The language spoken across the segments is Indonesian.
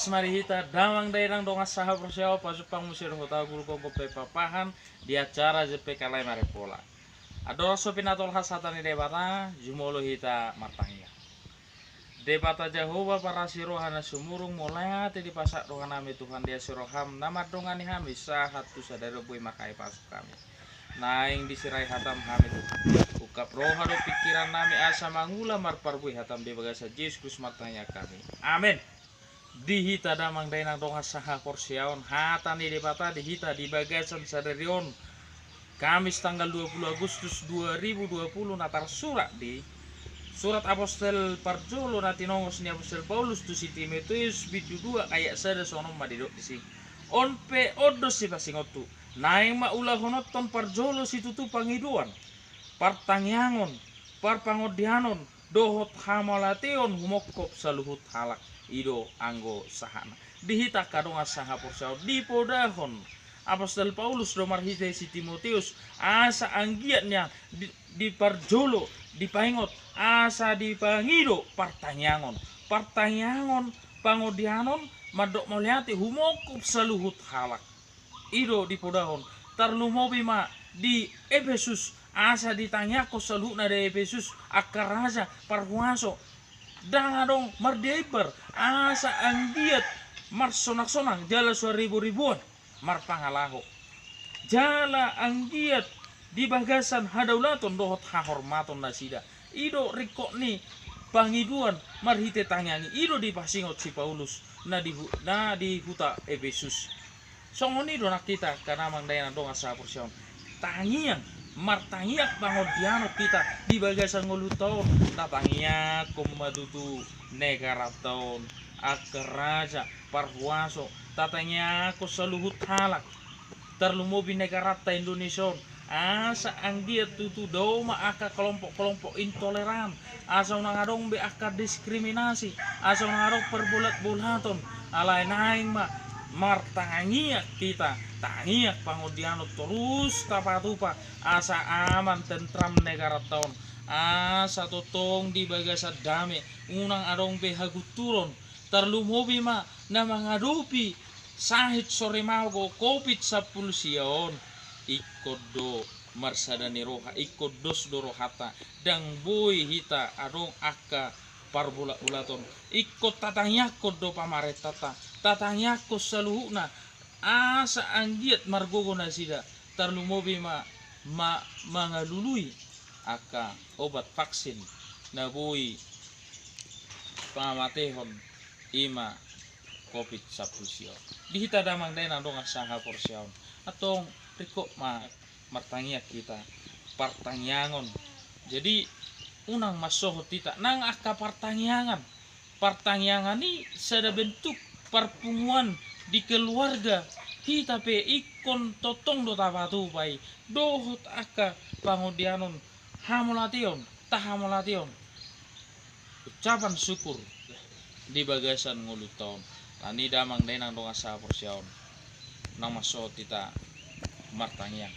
Pasmari hita damang daerang dongas saha persiaw pasupang musir hota guru kongko papahan di acara JP Kalai Marepola. Adoro sopinatol hasatan di debata jumolo hita martangnya. Debata Jehovah para sirohana sumurung mulai di pasak rohanami Tuhan dia siroham nama dongani hami sahat tu sadaro boy makai pasuk kami. Naing disirai hatam hami Tuhan. Ukap roha do pikiran nami asa mangula marparbui hatam di bagasa Yesus martanya kami. Amin. Dihita damang dainang dongas saha korsiaon hata ni debata dihita di bagasan sadarion Kamis tanggal 20 Agustus 2020 natar surat di surat Apostel Parjolo natinongos ni Apostel Paulus tu si Timotius bitu 2 ayat sada sonom madidok di si onpe odos si pasingotu naing maula honoton Parjolo si tutu pangiduan partangyangon parpangodianon dohot hamalation humokop saluhut halak ido anggo sahana dihita kadonga saha porsao di podahon Apostel Paulus do marhite si Timotius asa anggiatnya di Parjolo dipaingot asa dipangido partanyangon pangodianon madok moliati humokop saluhut halak ido di podahon tarlumobi ma di Efesus asa ditanyako saluhna de Efesus akar raja parhuaso dangadong mardeiber asa anggiat marsonak-sonak jala ribuan marpangalaho jala anggiat di bagasan hadaulaton dohot hahormaton nasida ido rikok ni pangiduan marhite tanyangi ido di pasingot si Paulus na di huta Efesus songoni do nakita karena mangdayana dong asa porsion tangiang martangiak pangodiano kita di bagasan nguluton tatangiak kumadutu negara tahun akaraja parhuaso tatanya ko saluhut halak terlumobi negara ta Indonesia asa anggiat tutu doma aka kelompok-kelompok intoleran asa nangadong be aka diskriminasi asa nangadong perbulat-bulaton alai naing ma martangiak kita tangiak pangodiano terus tapatupa asa aman tentram negara tahun asa totong di bagasa dame unang adong be haguturon terlumobi ma na mangadupi sahit sore mago COVID-10 sion ikodo marsadani roha ikodos dorohata dang boy hita adong aka parbula-ulaton ikut tatanyako do pamaretata tatanyako saluhuna asa anggiat margogo nasida tarlumobi ma mangalului aka obat vaksin na boy pamatehon ima COVID-10 sio dihita damang dainang dong asaha porsiaon atong riko martangiak kita partangyangon jadi unang masohot kita nang aka partangyangan ni sada bentuk perpunguan di keluarga kita pe ikon totong do tapatu pai dohot aka pangodianon hamolation ucapan syukur di bagasan nguluton tani damang dainang dong asa porsiaon nang masohot kita martangiang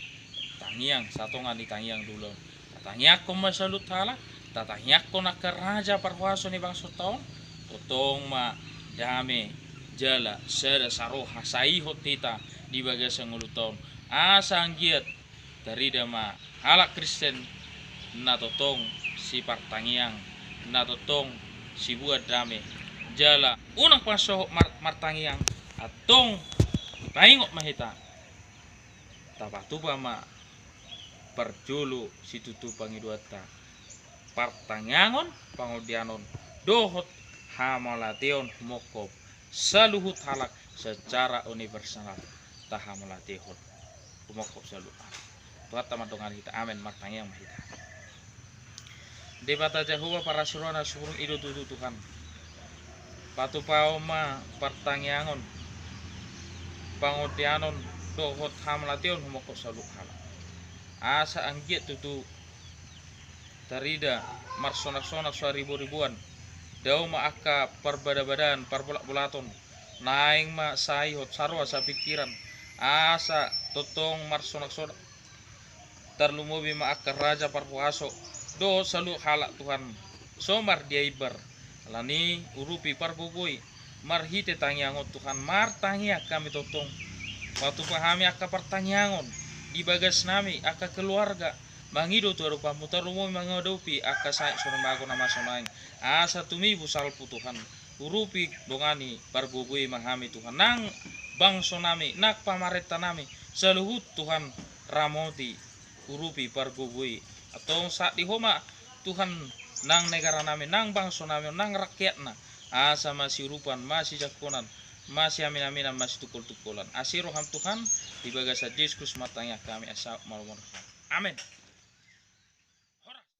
tangiang satongan di tangiang dulu tangiak ko masalut halak tatahyak ko nakaraja parhuaso ni bangsa taon totong ma dame jala sada saroha saihot tita di bagasan nguluton asa anggiat dari dama halak Kristen na totong si partangiang na totong si buat dame jala unang pasohok martangiang atong paingot mahita tapatupa ma Parjolo si tutu pangiduata partangyangon pangodianon dohot hamalation mokop saluhut halak secara universal tahamalation mokop saluhut tuat tamadongan kita amin martangyang mahita debata Jehovah para surana surung ido tutu Tuhan patu paoma partangyangon pangodianon dohot hamalation mokop saluhut halak asa anggiat tutu tarida marsonak-sonak ribuan daw maaka perbada-badan perbulak-bulaton naing ma saihot sarwa sa pikiran asa totong marsonak-sonak terlumobi maaka raja parpuaso do salu halak Tuhan somar dia ibar lani urupi parbuboy marhite tangyangon Tuhan martangya kami totong waktu pahami aka pertanyangon di bagas nami aka keluarga mangido tu rupa mutar umum mangodopi aka saya suruh mago nama sonaing asa tumibu salpu Tuhan urupi dongani bargogoi mahami Tuhan nang bangso nami nak pamareta nami seluhut Tuhan ramoti urupi bargogoi atau saat di homa Tuhan nang negara nami nang bangso nami nang rakyatna asa masih urupan masih jakonan masih amin-aminan masih tukul-tukulan asiroham Tuhan di bagas Yesus Kristus matanya kami asa malu amin.